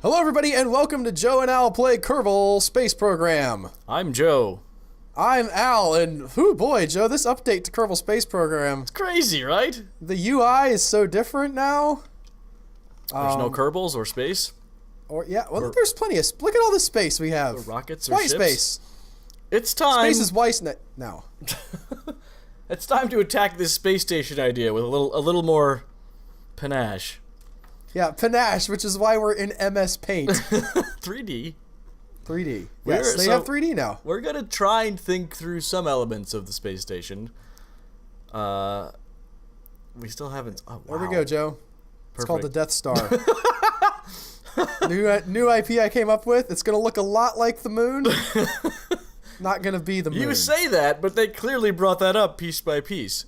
Hello everybody and welcome to Joe and Al Play Kerbal Space Program. I'm Joe. I'm Al, and whoo boy, Joe, this update to Kerbal Space Program. It's crazy, right? The UI is so different now. There's no Kerbals or space. There's plenty of... Look at all this space we have. Or rockets or white ships. Space. It's time. Space is white now. It's time to attack this space station idea with a little more panache. Yeah, panache, which is why we're in MS Paint. 3D. 3D. Yes, they have 3D now. We're gonna try and think through some elements of the space station. We still haven't... Oh, wow. There we go, Joe. Perfect. It's called the Death Star. New IP I came up with. It's gonna look a lot like the moon. Not gonna be the moon. You say that, but they clearly brought that up piece by piece.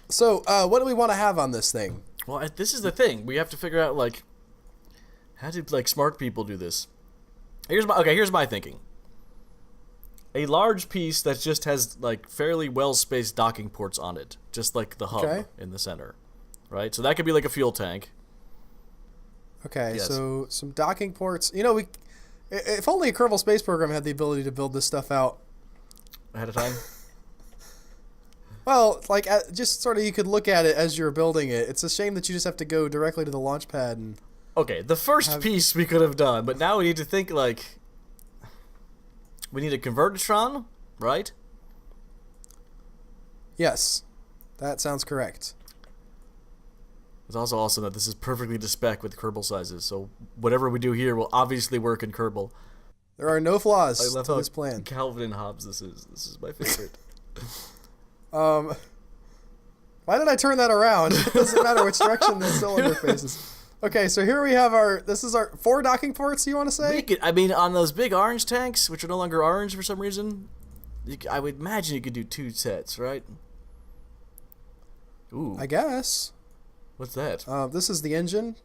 So, what do we want to have on this thing? Well, this is the thing. We have to figure out, like, how do, like, smart people do this? Here's my thinking. A large piece that just has, like, fairly well-spaced docking ports on it. Just like the hub in the center. Right? So that could be like a fuel tank. Okay, Yes. So some docking ports. You know, if only a Kerbal Space Program had the ability to build this stuff out Ahead of time? Well, like, just sort of you could look at it as you're building it. It's a shame that you just have to go directly to the launch pad and... Okay, the first piece we could have done, but now we need to think, like... We need a Convertotron, right? Yes. That sounds correct. It's also awesome that this is perfectly to spec with Kerbal sizes, so whatever we do here will obviously work in Kerbal. There are no flaws I love to how this plan. Calvin and Hobbes this is. This is my favorite. Why did I turn that around? It doesn't matter which direction the cylinder faces. Okay, so here we have this is our 4 docking ports, you want to say? I mean, on those big orange tanks, which are no longer orange for some reason, I would imagine you could do 2 sets, right? Ooh. I guess. What's that? This is the engine.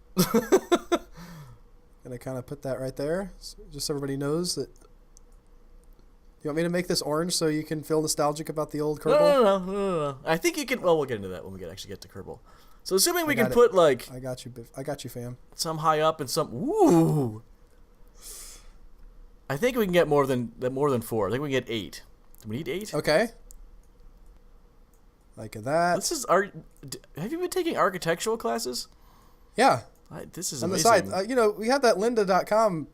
Gonna kind of put that right there, just so everybody knows that. You want me to make this orange so you can feel nostalgic about the old Kerbal? No. I think you can. Well, we'll get into that when we actually get to Kerbal. So assuming we can put like. I got you, fam. Some high up and some. Ooh. I think we can get more than 4. I think we can get 8. Do we need 8? Okay. Like that. This is have you been taking architectural classes? Yeah. This is on amazing. the side. You know, we have that lynda.com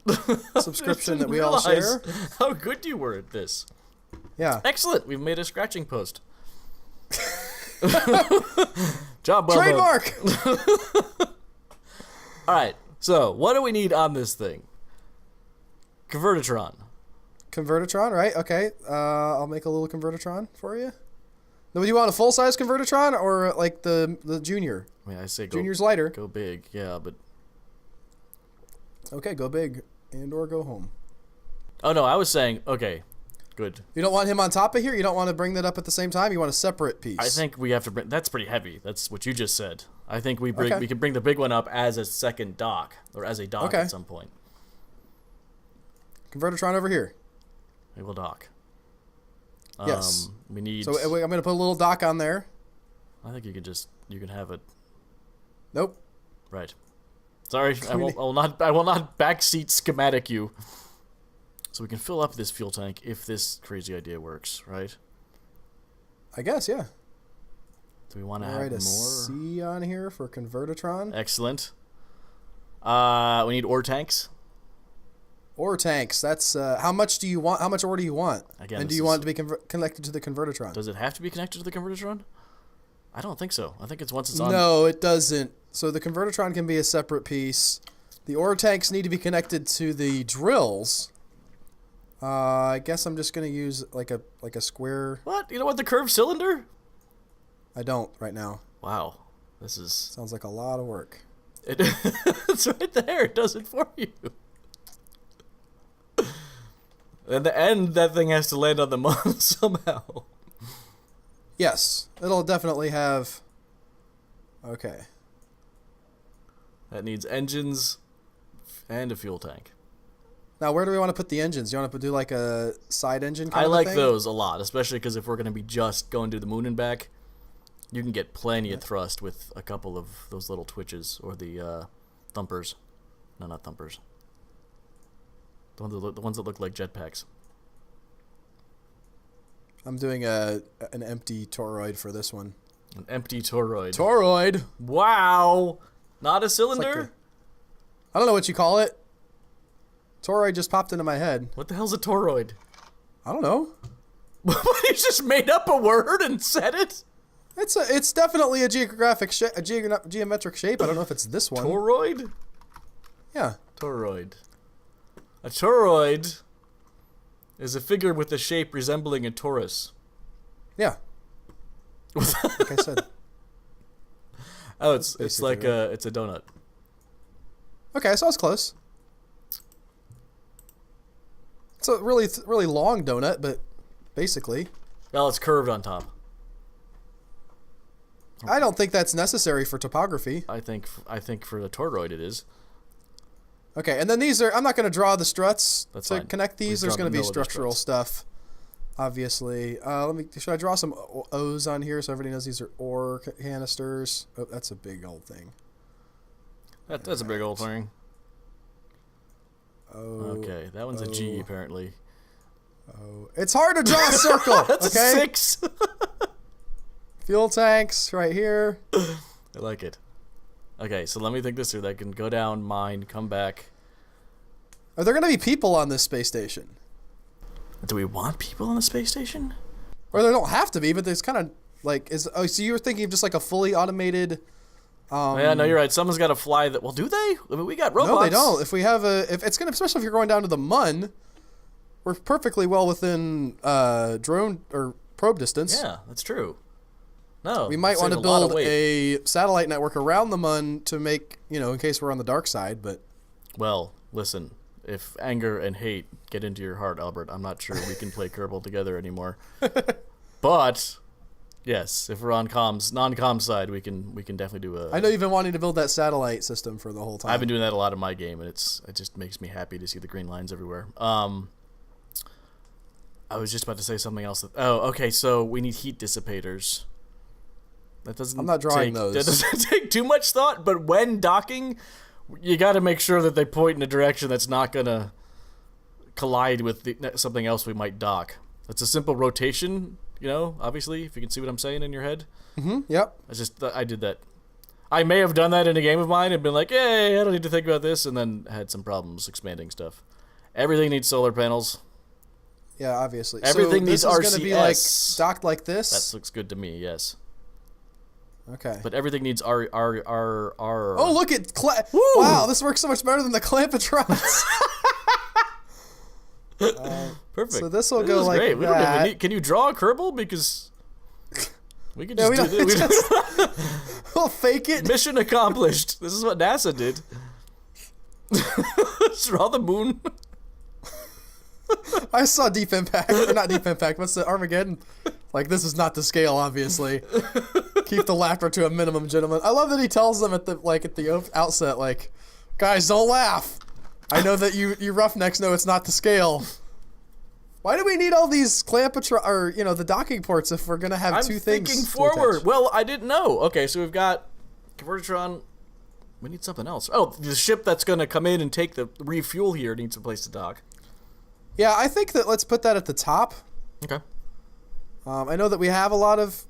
subscription that we all share. How good you were at this. Yeah. Excellent. We've made a scratching post. Job well Trademark. All right. So, what do we need on this thing? Convertotron. Convertotron, right? Okay. I'll make a little Convertotron for you. Now, do you want a full-size Convertotron or like the junior? I mean, I say Junior's lighter. Go big, yeah, but... Okay, go big and or go home. Oh, no, I was saying, okay, good. You don't want him on top of here? You don't want to bring that up at the same time? You want a separate piece? I think we have to bring... That's pretty heavy. That's what you just said. I think we can bring the big one up as a second dock, or as a dock at some point. Convertotron over here. We will dock. Yes. We need... So I'm going to put a little dock on there. I think you can have it... Nope. Right. Sorry, I will not backseat schematic you. So we can fill up this fuel tank if this crazy idea works, right? I guess, yeah. Do we want to have write more? a C on here for Convertotron. Excellent. We need ore tanks. Ore tanks. That's how much do you want? How much ore do you want? Again, and do you want it to be connected to the Convertotron? Does it have to be connected to the Convertotron? I don't think so. I think it's once it's on. No, it doesn't. So the Convertotron can be a separate piece. The ore tanks need to be connected to the drills. I guess I'm just gonna use like a square. What? You don't want the curved cylinder? I don't right now. Wow, this is sounds like a lot of work. It's right there. It does it for you. At the end, that thing has to land on the moon somehow. Yes, it'll definitely have... Okay. That needs engines and a fuel tank. Now, where do we want to put the engines? You want to do like a side engine kind I of a like thing? those a lot, especially because if we're going to be just going to the moon and back, you can get plenty of thrust with a couple of those little twitches or the thumpers. No, not thumpers. The ones that look like jetpacks. I'm doing an empty toroid for this one. An empty toroid. Toroid. Wow! Not a cylinder? I don't know what you call it. Toroid just popped into my head. What the hell's a toroid? I don't know. You just made up a word and said it? It's definitely a geographic geometric shape. I don't know if it's this one. Toroid? Yeah. Toroid. A toroid is a figure with a shape resembling a torus. Yeah. Like I said. Oh, it's like right. it's a donut. Okay, so I was close. It's a really long donut, but basically. Well, it's curved on top. I don't think that's necessary for topography. I think for the toroid it is. Okay, and then these are... I'm not going to draw the struts That's to fine. connect these. We've There's drawn going to the be middle of the structural struts. stuff, obviously. Should I draw some O's on here so everybody knows these are ore canisters? Oh, that's a big old thing. That's a big old thing. Oh, Okay, that one's a G apparently. oh. It's hard to draw a circle, That's okay? a 6. Fuel tanks right here. I like it. Okay, so let me think this through. That can go down, mine, come back. Are there going to be people on this space station? Do we want people on the space station? Or there don't have to be, but there's kind of like... so you were thinking of just like a fully automated... Yeah, no, you're right. Someone's got to fly that. Well, do they? I mean, we got robots. No, they don't. If we have if it's gonna, especially if you're going down to the Mun, we're perfectly well within drone or probe distance. Yeah, that's true. No, We might save want to a lot of build weight. a satellite network around the Mun to make, in case we're on the dark side. But Well, listen. If anger and hate get into your heart, Albert, I'm not sure we can play Kerbal together anymore. But yes, if we're on non-com side, we can definitely do a. I know you've been wanting to build that satellite system for the whole time. I've been doing that a lot in my game, and it just makes me happy to see the green lines everywhere. I was just about to say something else. Okay, so we need heat dissipators. That doesn't. I'm not drawing those. That doesn't take too much thought, but when docking, you got to make sure that they point in a direction that's not gonna collide with something else we might dock. It's a simple rotation, obviously, if you can see what I'm saying in your head. Mm-hmm. Yep. I did that. I may have done that in a game of mine and been like, hey, I don't need to think about this, and then had some problems expanding stuff. Everything needs solar panels. Yeah, obviously. Everything so needs this is going to be like RCS. docked like this. That looks good to me, yes. Okay. But everything needs R. Oh, look at Woo! Wow, this works so much better than the Clampotrons. Perfect. So this will This go is like great. We don't even that. need, can you draw a Kerbal? Because we can Yeah, just we do don't. this. We'll fake it. Mission accomplished. This is what NASA did. Draw the moon. I saw Deep Impact, or not Deep Impact. What's the Armageddon? Like, this is not the scale, obviously. Keep the laughter to a minimum, gentlemen. I love that he tells them at the outset, like, guys, don't laugh. I know that you roughnecks know it's not the scale. Why do we need all these Clampotron, or the docking ports if we're gonna have two things? Thinking to forward. attach? Well, I didn't know. Okay, so we've got Convertotron. We need something else. Oh, the ship that's gonna come in and take the refuel here needs a place to dock. Yeah, I think that let's put that at the top. Okay. I know that we have a lot of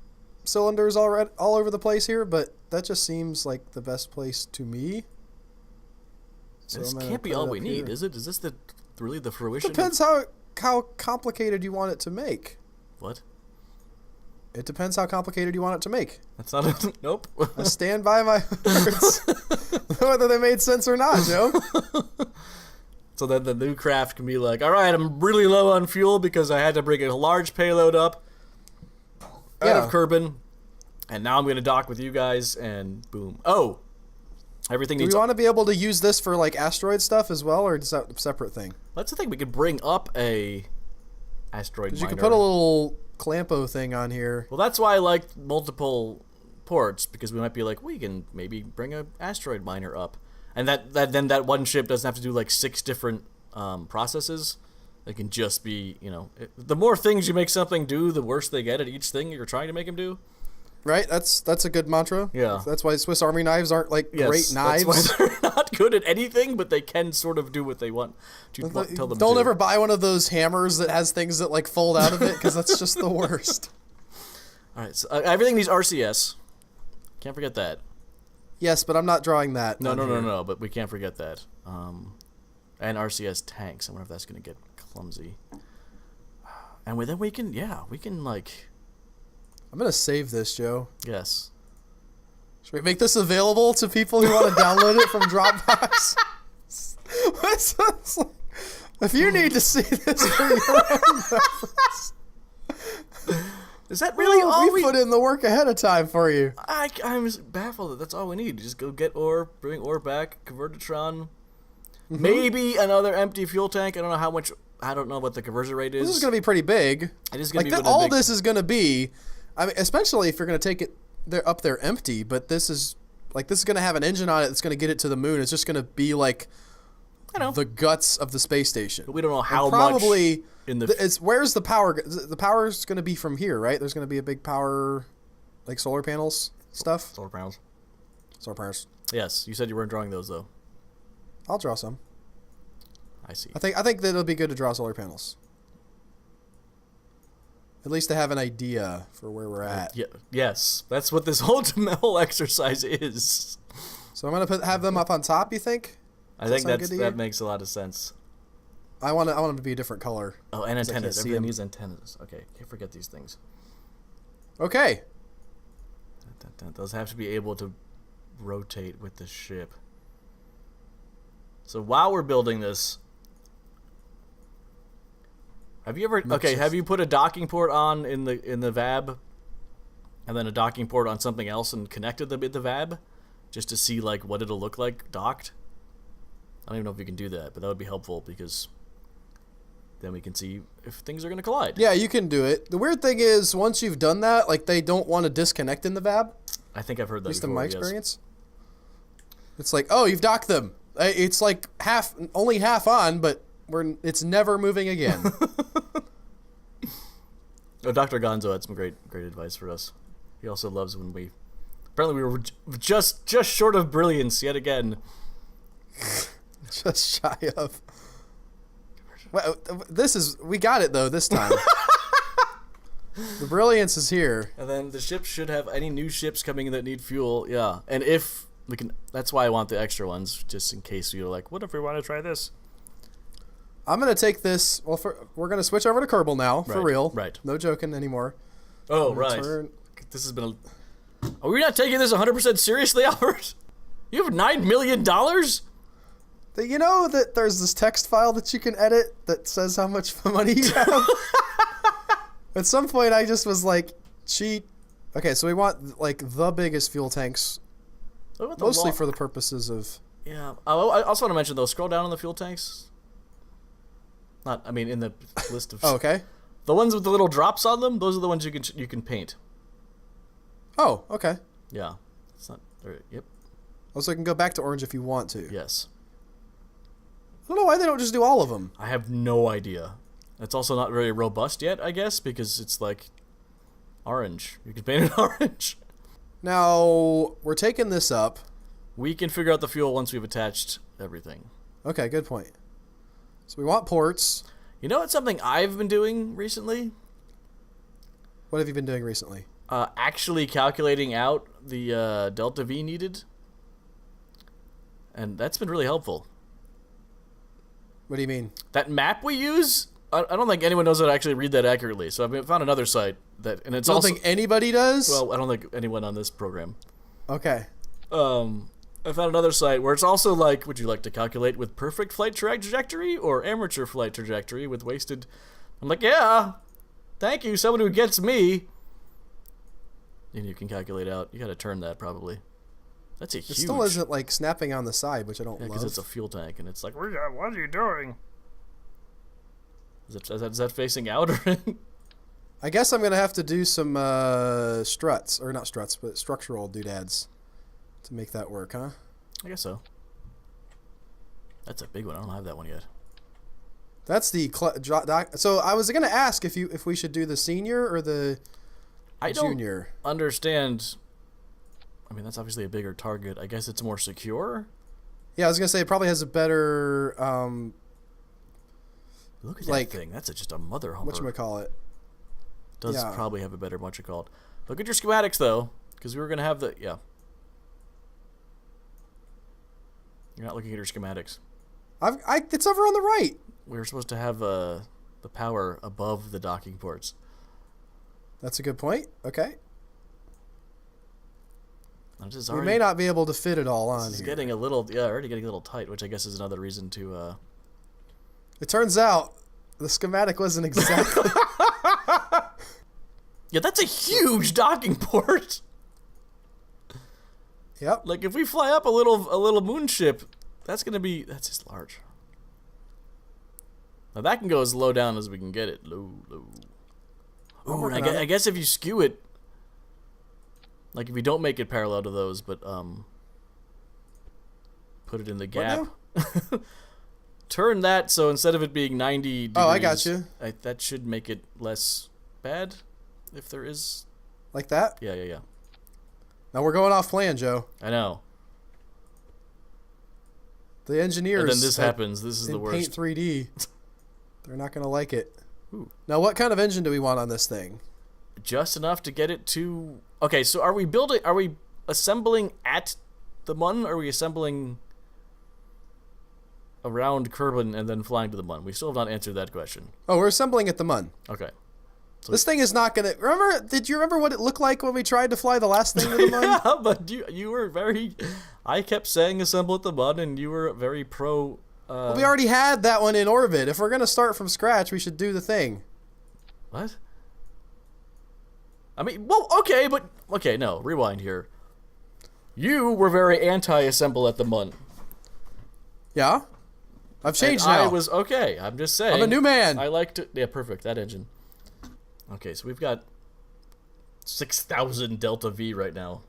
cylinders all over the place here, but that just seems like the best place to me. So This I'm gonna can't be put it all up we need, here. is it? Is this really the fruition? Depends how complicated you want it to make. What? It depends how complicated you want it to make. That's not a... Nope. I stand by my words, whether they made sense or not, Joe. So then the new craft can be like, all right, I'm really low on fuel because I had to bring a large payload up out of Kerbin, and now I'm going to dock with you guys, and boom. Oh! Everything Do needs... we want to be able to use this for like asteroid stuff as well, or is that a separate thing? That's the thing. We could bring up a asteroid miner. Because you could put a little Clampo thing on here. Well, that's why I like multiple ports, because we might be like, we can maybe bring a asteroid miner up. And then that one ship doesn't have to do like 6 different processes. They can just be, you know, the more things you make something do, the worse they get at each thing you're trying to make them do. Right? That's a good mantra. Yeah. That's why Swiss Army knives aren't like great knives. That's why they're not good at anything, but they can sort of do what they want to tell them to. Don't ever buy one of those hammers that has things that like fold out of it, because that's just the worst. All right, so everything needs RCS. Can't forget that. Yes, but I'm not drawing that. No, but we can't forget that. And RCS tanks. I wonder if that's going to get clumsy. And then we can like... I'm going to save this, Joe. Yes. Should we make this available to people who want to download it from Dropbox? If you need to see this for your own reference. Is that really all we put in the work ahead of time for you? I'm baffled that that's all we need. Just go get ore, bring ore back, Convertotron. Maybe another empty fuel tank. I don't know how much. I don't know what the conversion rate is. This is going to be pretty big. It is going to be all this is going to be. I mean, especially if you're going to take it up there empty. But this is going to have an engine on it that's going to get it to the moon. It's just going to be like, I know, the guts of the space station. But we don't know how probably much. In the where's the power? The power is going to be from here, right? There's going to be a big power, like solar panels stuff. Solar panels. Solar panels. Yes, you said you weren't drawing those though. I'll draw some. I see. I think that it'll be good to draw solar panels. At least to have an idea for where we're at. Yeah. Yes, that's what this whole exercise is. So I'm gonna have them up on top. You think? I think that makes a lot of sense. I want them to be a different color. Oh, and antennas. Everything needs antennas. Okay, can't forget these things. Okay. Those have to be able to rotate with the ship. So while we're building this, have you put a docking port on in the VAB, and then a docking port on something else and connected the VAB, just to see like what it'll look like docked? I don't even know if you can do that, but that would be helpful because then we can see if things are going to collide. Yeah, you can do it. The weird thing is, once you've done that, like they don't want to disconnect in the VAB. I think I've heard that. At least before, in my yes. experience. It's like, oh, you've docked them. It's like only half on, but it's never moving again. Oh, Dr. Gonzo had some great advice for us. He also loves when apparently we were just short of brilliance yet again. Just shy of. Well, we got it though this time. The brilliance is here. And then the ship should have any new ships coming in that need fuel. Yeah, and if we can, that's why I want the extra ones, just in case you're like, what if we want to try this? I'm gonna take this. Well, we're gonna switch over to Kerbal now for real. Right. No joking anymore. Oh right. This has been. Are we not taking this 100% seriously, Albert? You have $9 million. You know that there's this text file that you can edit that says how much money you have? At some point, I just was like, cheat. Okay, so we want, like, the biggest fuel tanks. Mostly for the purposes of... Yeah. Oh, I also want to mention, though, scroll down on the fuel tanks. In the list of... Oh, okay. The ones with the little drops on them, those are the ones you can paint. Oh, okay. Yeah. It's not... Yep. Also, you can go back to orange if you want to. Yes. I don't know why they don't just do all of them. I have no idea. It's also not very robust yet, I guess, because it's like orange. You can paint it orange. Now, we're taking this up. We can figure out the fuel once we've attached everything. Okay, good point. So we want ports. You know what's something I've been doing recently? What have you been doing recently? Actually calculating out the delta V needed. And that's been really helpful. What do you mean? That map we use, I don't think anyone knows how to actually read that accurately. So I found another site that, and it's you don't also... think anybody does? Well, I don't think anyone on this program. Okay. I found another site where it's also like, would you like to calculate with perfect flight trajectory or amateur flight trajectory with wasted... I'm like, yeah, thank you, someone who gets me. And you can calculate out. You got to turn that probably. That's huge... It still isn't like snapping on the side, which I don't love. Because it's a fuel tank, and it's like, what are you doing? Is that facing out or in? I guess I'm going to have to do some struts, or not struts, but structural doodads to make that work, huh? I guess so. That's a big one. I don't have that one yet. That's the so I was gonna ask if we should do the senior or the junior. I don't understand. I mean, that's obviously a bigger target. I guess it's more secure. Yeah, I was gonna say it probably has a better Look at that thing. That's just a mother humper. Whatchamacallit. Does probably have a better whatchamacallit. Look at your schematics though, because we were gonna have the You're not looking at your schematics. It's over on the right. We were supposed to have the power above the docking ports. That's a good point. Okay. We may not be able to fit it all on. It's here. getting a little, already getting a little tight, which I guess is another reason to. It turns out the schematic wasn't exactly. Yeah, that's a huge docking port. Yep. Like if we fly up a little moon ship, that's just large. Now that can go as low down as we can get it. Low. Ooh, and I guess if you skew it, like if you don't make it parallel to those, but put it in the gap. Turn that so instead of it being 90 degrees. Oh, I got you. That should make it less bad, if there is. Like that? Yeah. Now we're going off plan, Joe. I know. The engineers. And then this happens. This is the worst. Paint 3D. They're not going to like it. Ooh. Now, what kind of engine do we want on this thing? Just enough to get it to. Okay, so are we assembling at the Mun, or are we assembling around Kerbin and then flying to the Mun? We still have not answered that question. Oh, we're assembling at the Mun. Okay. So this thing is not going to... Did you remember what it looked like when we tried to fly the last thing to the Mun? Yeah, but you were very... I kept saying assemble at the Mun, and you were very pro... Well, we already had that one in orbit. If we're going to start from scratch, we should do the thing. What? I mean, well, okay, but... Okay, no, rewind here. You were very anti-assemble at the Mun. Yeah? I've changed now. I was... Okay, I'm just saying. I'm a new man. I like to... Yeah, perfect, that engine. Okay, so we've got 6,000 Delta V right now.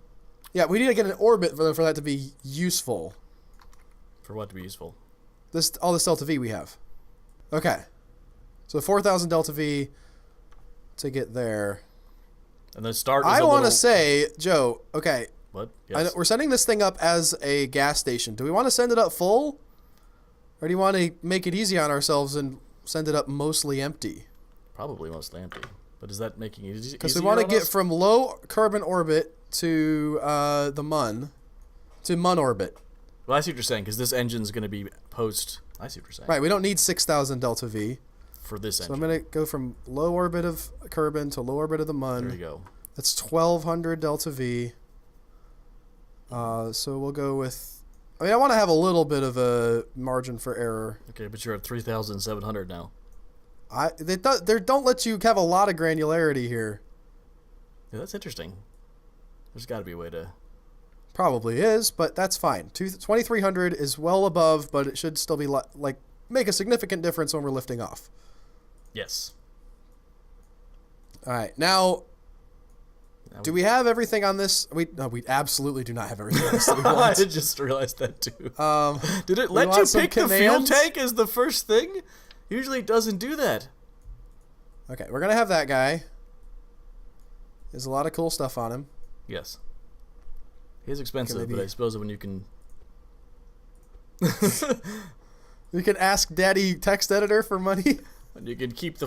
Yeah, we need to get an orbit for that to be useful. For what to be useful? All this Delta V we have. Okay. So 4,000 Delta V to get there. And then start I want to say, Joe, okay. What? Yes. We're sending this thing up as a gas station. Do we want to send it up full? Or do you want to make it easy on ourselves and send it up mostly empty? Probably mostly empty. But is that making it easier? Because we want to get from low Kerbin orbit to the Mun, to Mun orbit. Well, I see what you're saying, because this engine's going to be post... I see what you're saying. Right, we don't need 6,000 Delta V. For this engine. So I'm going to go from low orbit of Kerbin to low orbit of the Mun. There you go. That's 1,200 Delta V. So we'll go with... I mean, I want to have a little bit of a margin for error. Okay, but you're at 3,700 now. They don't let you have a lot of granularity here. Yeah, that's interesting. There's got to be a way to... Probably is, but that's fine. 2,300 is well above, but it should still be like make a significant difference when we're lifting off. Yes. All right, now do we have everything on this? No, we absolutely do not have everything on this that we want. I just realized that too. Did it let you pick the fuel tank as the first thing? Usually it doesn't do that. Okay, we're gonna have that guy. There's a lot of cool stuff on him. Yes. He is expensive, but I suppose when you can... You can ask Daddy Text Editor for money. And you can keep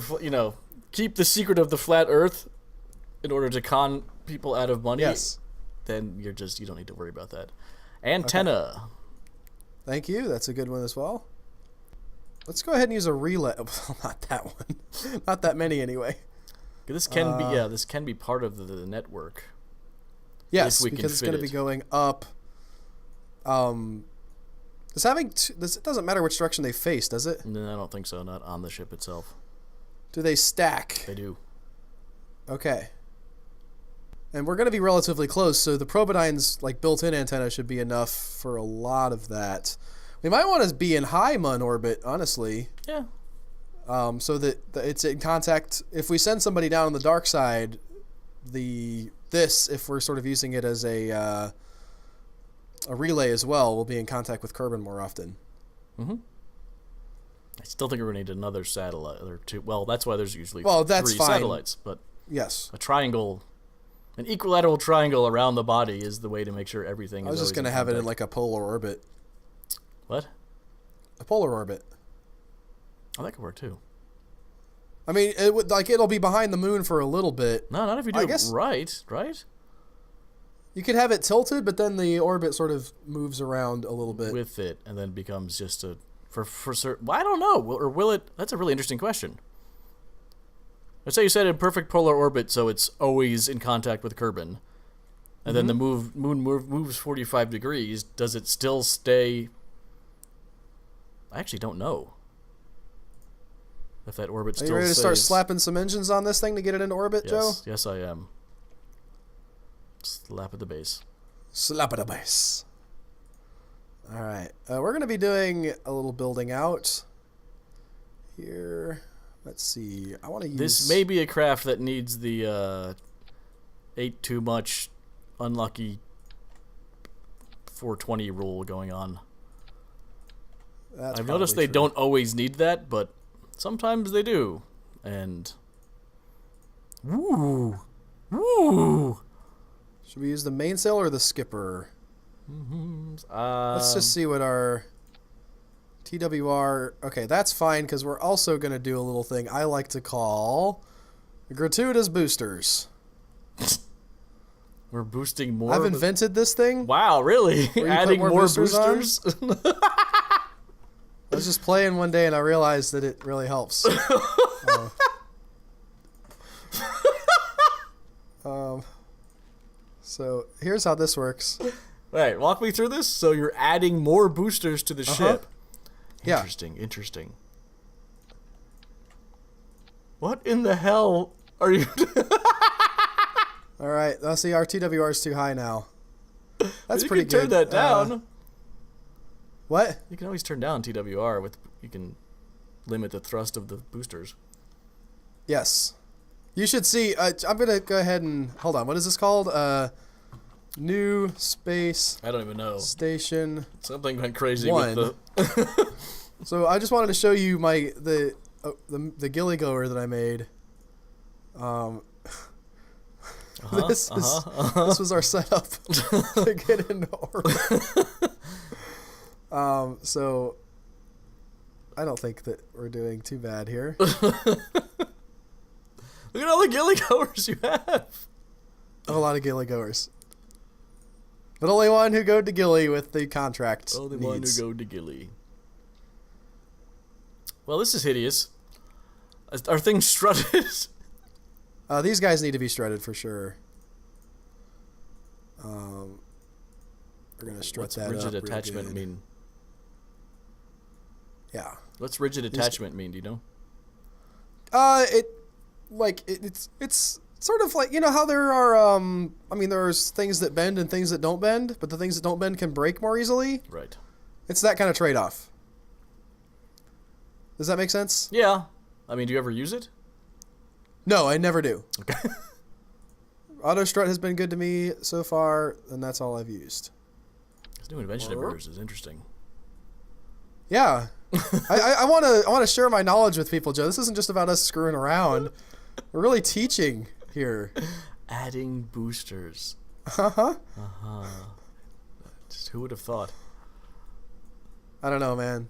keep the secret of the flat Earth in order to con people out of money. Yes. Then you don't need to worry about that. Antenna. Okay. Thank you. That's a good one as well. Let's go ahead and use a relay. Well, not that one. Not that many anyway. This can be part of the network. Yes, because it's going to be going up. It doesn't matter which direction they face, does it? No, I don't think so. Not on the ship itself. Do they stack? They do. Okay. And we're going to be relatively close, so the Probidine's built-in antenna should be enough for a lot of that. We might want to be in high Mun orbit, honestly. Yeah. So that it's in contact. If we send somebody down on the dark side, if we're sort of using it as a relay as well, we'll be in contact with Kerbin more often. Mm-hmm. I still think we're going to need another satellite or two. Well, that's why there's usually that's 3 fine. satellites. But Yes. a triangle, an equilateral triangle around the body is the way to make sure everything is I was just going to have it in like a polar orbit. What? A polar orbit. Oh, that could work too. I mean, it would it'll be behind the moon for a little bit. No, not if you do it right, right? You could have it tilted, but then the orbit sort of moves around a little bit with it, and then becomes just a for certain. Well, I don't know, or will it? That's a really interesting question. Let's say you set it in perfect polar orbit, so it's always in contact with Kerbin, and then the moon moves 45 degrees. Does it still stay? I actually don't know if that orbit still. Are you ready to stays. start slapping some engines on this thing to get it into orbit, Joe? Yes, I am. Slap at the base. Slap at the base. All right, we're going to be doing a little building out here. Let's see. I want to use... This may be a craft that needs the ate too much, unlucky 420 rule going on. I've noticed they don't always need that, but sometimes they do. And... Woo! Woo! Should we use the mainsail or the skipper? Let's just see what our TWR... Okay, that's fine, because we're also going to do a little thing I like to call gratuitous boosters. We're boosting more... I've invented this thing. Wow, really? Adding more boosters? I was just playing one day and I realized that it really helps. So here's how this works. Right, walk me through this. So you're adding more boosters to the ship. Yeah. Interesting. What in the hell are you doing? All right, let's see. Our TWR is too high now. That's you pretty can good. Turn that down. What? You can always turn down TWR with. You can limit the thrust of the boosters. Yes. You should see. I'm gonna go ahead and hold on. What is this called? New space. I don't even know. Station. Something went crazy 1. with the. So I just wanted to show you the ghillie goer that I made. This was our setup to get into orbit. So I don't think that we're doing too bad here. Look at all the ghillie goers you have. A lot of ghillie goers. But only one who go to ghillie with the contract. Only one who go to ghillie. Well, this is hideous. Are things strutted? These guys need to be strutted for sure. We're gonna strut What's that rigid up attachment real good. mean? Yeah. What's rigid attachment mean? Do you know? It's sort of like, you know how there are there's things that bend and things that don't bend, but the things that don't bend can break more easily. Right. It's that kind of trade-off. Does that make sense? Yeah. I mean, do you ever use it? No, I never do. Okay. Auto strut has been good to me so far, and that's all I've used. This new invention of yours is interesting. Yeah. I want to share my knowledge with people, Joe. This isn't just about us screwing around. We're really teaching here. Adding boosters. Just who would have thought? I don't know, man.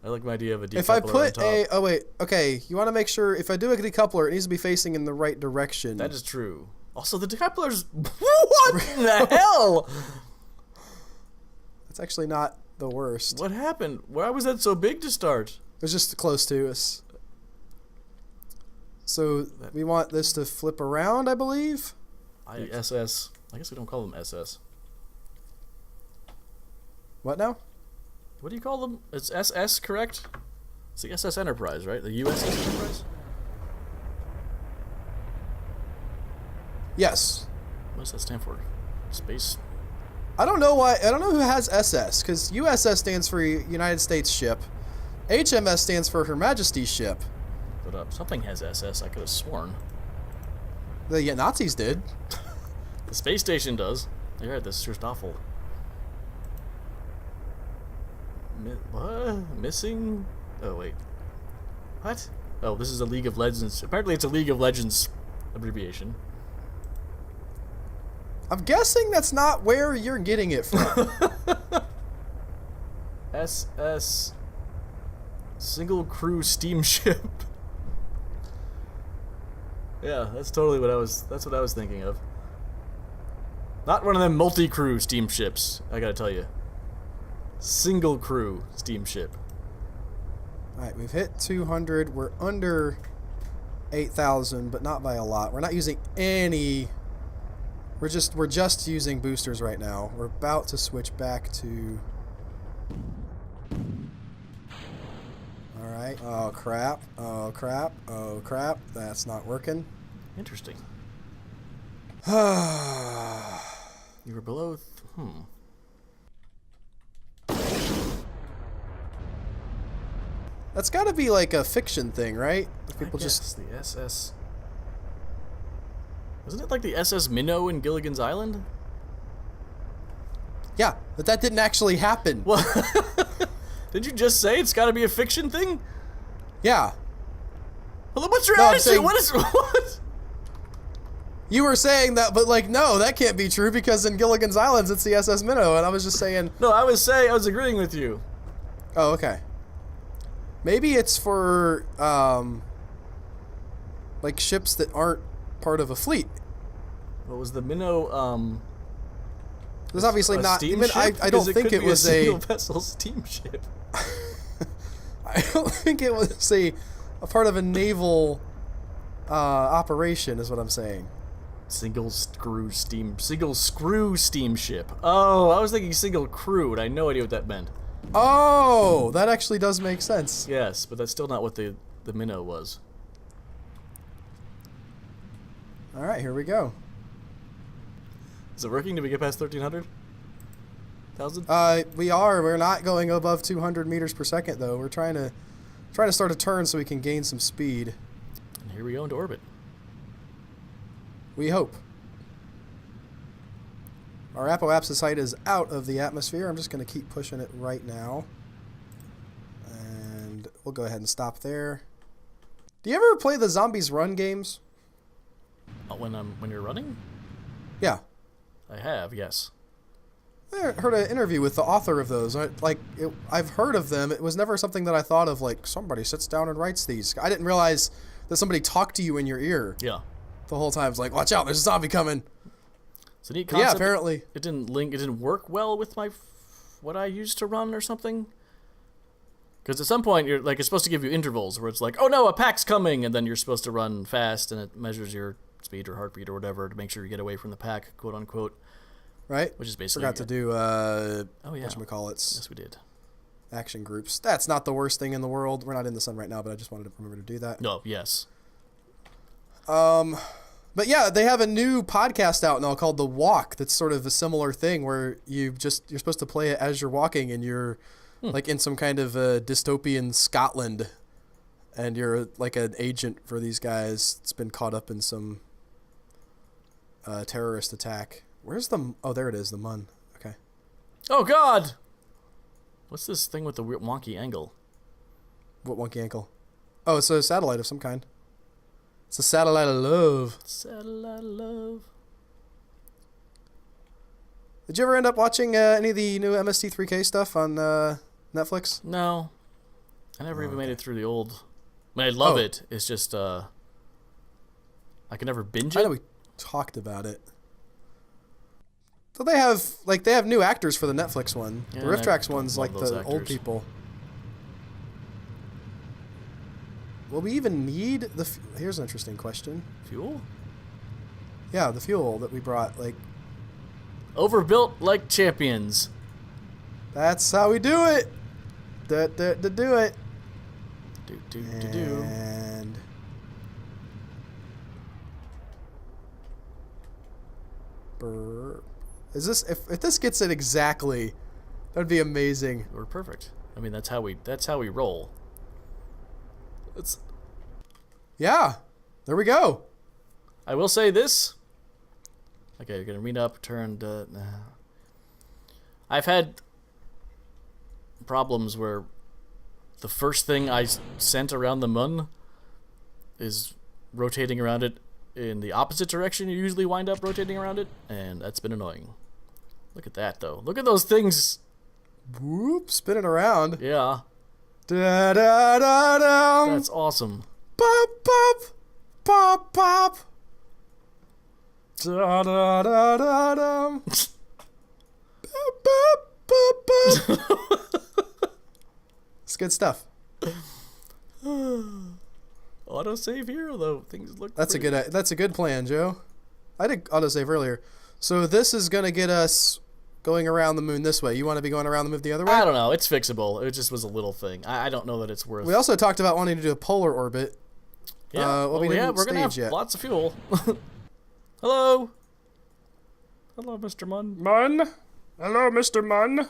I like my idea of a decoupler If I put on top. okay, you want to make sure if I do a decoupler, it needs to be facing in the right direction. That is true. Also, the decoupler's... What in the hell? It's actually not the worst. What happened? Why was that so big to start? It was just close to us. So we want this to flip around, I believe. SS. I guess we don't call them SS. What now? What do you call them? It's SS, correct? It's the SS Enterprise, right? The USS Enterprise? Yes. What does that stand for? Space? I don't know why. I don't know who has SS, because USS stands for United States ship. HMS stands for Her Majesty's ship. Put up. Something has SS, I could have sworn. The Nazis did. The space station does. You're right, this is just awful. What? Missing? Oh, wait. What? Oh, this is a League of Legends. Apparently, it's a League of Legends abbreviation. I'm guessing that's not where you're getting it from. SS Single Crew Steamship. Yeah, that's totally what I was. That's what I was thinking of. Not one of them multi-crew steamships. I gotta tell you. Single crew steamship. All right, we've hit 200. We're under 8,000, but not by a lot. We're not using any. We're just using boosters right now. We're about to switch back to. All right. Oh crap! Oh crap! Oh crap! That's not working. Interesting. You were below. That's got to be like a fiction thing, right? People just the SS. Wasn't it like the SS Minnow in Gilligan's Island? Yeah, but that didn't actually happen. Well, did you just say it's got to be a fiction thing? Yeah. Well, then what's your No, I'm attitude? saying- What is what? You were saying that, but like, no, that can't be true because in Gilligan's Islands it's the SS Minnow, and I was just saying. No, I was agreeing with you. Oh, okay. Maybe it's for like ships that aren't part of a fleet. What was the Minnow? It was obviously a not. Even steamship? I don't Because think could it be was a single vessel steamship. I don't think it was a part of a naval operation, is what I'm saying. Single screw steamship. Oh, I was thinking single crew, and I had no idea what that meant. Oh, that actually does make sense. Yes, but that's still not what the Minnow was. All right, here we go. Is it working? Did we get past 1,300? 1,000? We're not going above 200 meters per second though. We're trying to start a turn so we can gain some speed. And here we go into orbit. We hope. Our apoapsis height is out of the atmosphere. I'm just going to keep pushing it right now. And we'll go ahead and stop there. Do you ever play the Zombies Run games? When you're running? Yeah. I have, yes. I heard an interview with the author of those. I've heard of them. It was never something that I thought of, like, somebody sits down and writes these. I didn't realize that somebody talked to you in your ear. Yeah. The whole time. It's like, watch out, there's a zombie coming. It's a neat concept. Yeah, apparently. It didn't work well with what I used to run or something. Because at some point, it's supposed to give you intervals where it's like, oh no, a pack's coming, and then you're supposed to run fast, and it measures your speed or heartbeat or whatever to make sure you get away from the pack, quote unquote. Right? Which is basically... Forgot to do, whatchamacallits. Yes, we did. Action groups. That's not the worst thing in the world. We're not in the sun right now, but I just wanted to remember to do that. No, yes. But yeah, they have a new podcast out now called The Walk that's sort of a similar thing where you're supposed to play it as you're walking and you're like in some kind of dystopian Scotland and you're like an agent for these guys that's been caught up in some terrorist attack. Where's the... Oh, there it is, the Mun. Okay. Oh, God! What's this thing with the weird wonky angle? What wonky ankle? Oh, it's a satellite of some kind. It's a satellite of love. Satellite of love. Did you ever end up watching any of the new MST3K stuff on Netflix? No. I never even made it through the old... I mean, I love it. It's just, I can never binge it. I know we talked about it. So they have new actors for the Netflix one. Yeah, the Rift one's love like those the old actors. people. Will we even need the... Here's an interesting question. Fuel? Yeah, the fuel that we brought. Like, Overbuilt like champions. that's how we do it. Do it. Do. And... Is this... If this gets it exactly, that'd be amazing. We're perfect. I mean, that's how we roll. It's... Yeah. There we go. I will say this. Okay, you're gonna read up, turned. I've had problems where the first thing I sent around the moon is rotating around it in the opposite direction you usually wind up rotating around it, and that's been annoying. Look at that, though. Look at those things. Whoop, spinning around. Yeah. Da da da da. That's awesome. Pop pop pop pop. Da da da da da. Boop, boop, boop, boop. It's good stuff. Autosave here, though. Things look. That's a good plan, Joe. I did autosave earlier. So this is gonna get us going around the moon this way. You want to be going around the moon the other way? I don't know. It's fixable. It just was a little thing. I don't know that it's worth. We also talked about wanting to do a polar orbit. Yeah. We didn't we're gonna have yet. lots of fuel. Hello. Hello, Mr. Munn. Munn. Hello, Mr. Munn.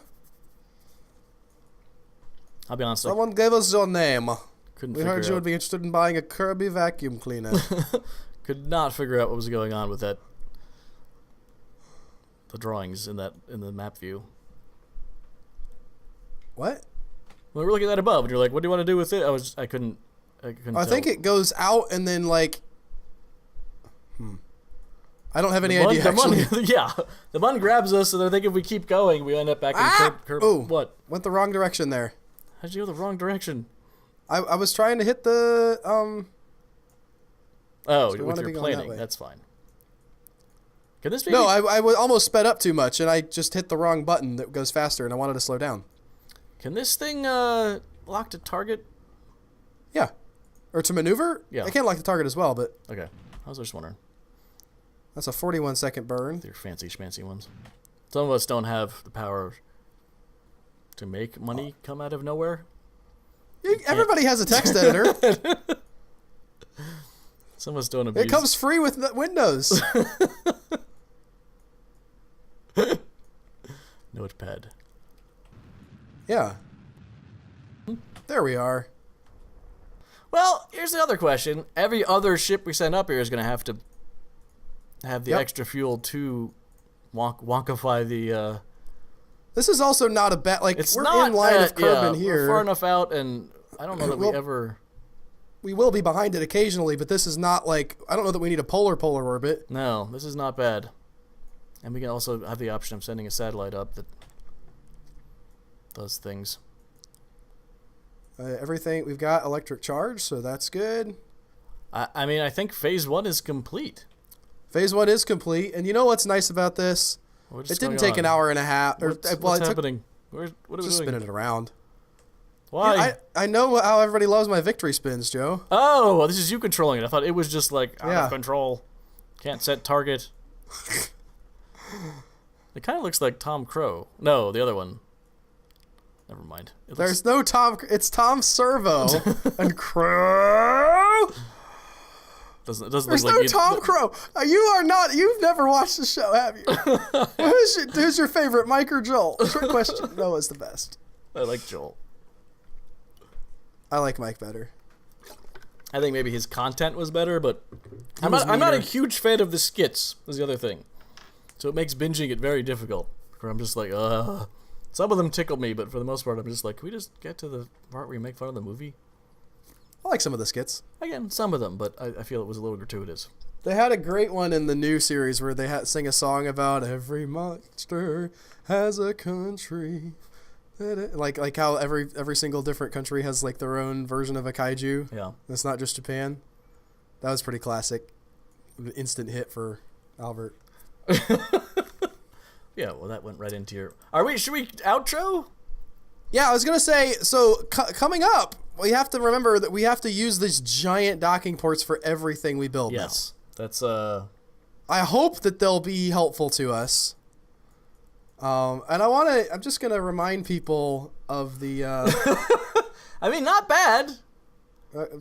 I'll be honest. Someone gave us your name. We heard you out. would be interested in buying a Kirby vacuum cleaner. Could not figure out what was going on with that. The drawings in the map view. What? We were looking at that above, and you're like, "What do you want to do with it?" I couldn't. I tell. think it goes out and then like. I don't have any idea. Actually, Yeah, the bun grabs us, and I think if we keep going, we end up back in curb. Ooh, what? Went the wrong direction there. How'd you go the wrong direction? I was trying to hit the Oh, we with wanna your be going that planning, way. that's fine. Can this be? No, I almost sped up too much, and I just hit the wrong button that goes faster, and I wanted to slow down. Can this thing lock to target? Yeah, or to maneuver. Yeah, I can't lock the target as well, but okay. I was just wondering. That's a 41-second burn. They're fancy schmancy ones. Some of us don't have the power to make money come out of nowhere. Everybody has a text editor. Some of us don't abuse. It comes free with Windows. Notepad. Yeah. There we are. Well, here's the other question. Every other ship we send up here is going to have the extra fuel to wonkify the... This is also not a bad... Like, it's we're not in line of Kerbin here. We're far enough out, and I don't know that we ever... We will be behind it occasionally, but this is not like... I don't know that we need a polar orbit. No, this is not bad. And we can also have the option of sending a satellite up that does things. Everything... We've got electric charge, so that's good. I mean, I think Phase 1 is complete. Phase 1 is complete, and you know what's nice about this? It didn't take an hour and a half. What's happening? What are we just doing? spinning it around. Why? Yeah, I know how everybody loves my victory spins, Joe. Oh, this is you controlling it. I thought it was just like out Yeah. of control. Can't set target. It kind of looks like Tom Crow. No, the other one. Never mind. There's no Tom. It's Tom Servo and Crow. Doesn't There's look no like Tom Crow. You are not. You've never watched the show, have you? Who's your favorite, Mike or Joel? Trick question. Noah's the best. I like Joel. I like Mike better. I think maybe his content was better, but I'm was not a meaner. huge fan of the skits. Is the other thing. So it makes binging it very difficult. Where I'm just like, some of them tickle me, but for the most part, I'm just like, can we just get to the part where you make fun of the movie? I like some of the skits. Again, some of them, but I feel it was a little gratuitous. They had a great one in the new series where they sing a song about every monster has a country. Like how every single different country has like their own version of a kaiju. Yeah. It's not just Japan. That was pretty classic. Instant hit for Albert. Yeah, well, that went right into your... Should we outro? Yeah, I was gonna say. So coming up, we have to remember that we have to use these giant docking ports for everything we build. Yes, that's I hope that they'll be helpful to us. And I'm just gonna remind people of the. I mean, not bad.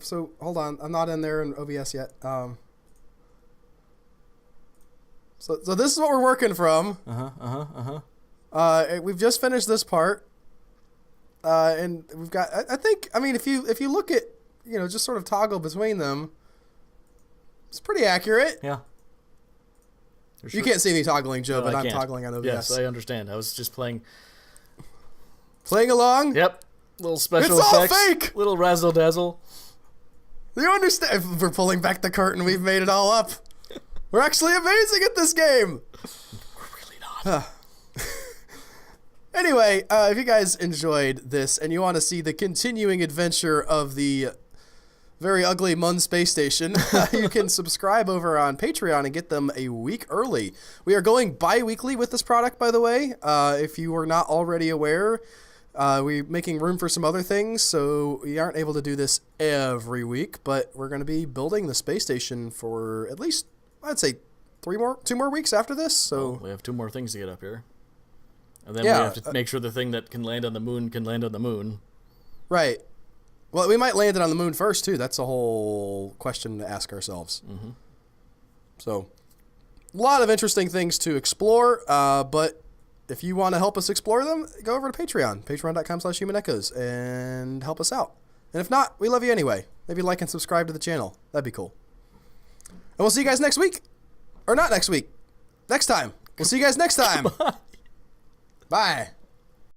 So hold on, I'm not in there in OBS yet. So this is what we're working from. We've just finished this part. And we've got. I think. I mean, if you look at, just sort of toggle between them, it's pretty accurate. Yeah. You can't see me toggling, Joe, No, but I I'm can't. toggling on OBS. Yes, I understand. I was just playing. Playing along. Yep. Little special It's all effects. fake! Little razzle dazzle. Do you understand? If we're pulling back the curtain. We've made it all up. We're actually amazing at this game. We're really not. Anyway, if you guys enjoyed this and you want to see the continuing adventure of the very ugly Mun space station, you can subscribe over on Patreon and get them a week early. We are going bi-weekly with this product, by the way. If you were not already aware, we're making room for some other things, so we aren't able to do this every week, but we're going to be building the space station for at least, I'd say, 2 more weeks after this. So we have 2 more things to get up here. And then Yeah, we have to make sure the thing that can land on the moon can land on the moon. Right. Well, we might land it on the moon first, too. That's a whole question to ask ourselves. Mm-hmm. So, a lot of interesting things to explore, but if you want to help us explore them, go over to Patreon, patreon.com/humanechoes, and help us out. And if not, we love you anyway. Maybe like and subscribe to the channel. That'd be cool. And we'll see you guys next week. Or not next week. Next time. We'll see you guys next time. Bye.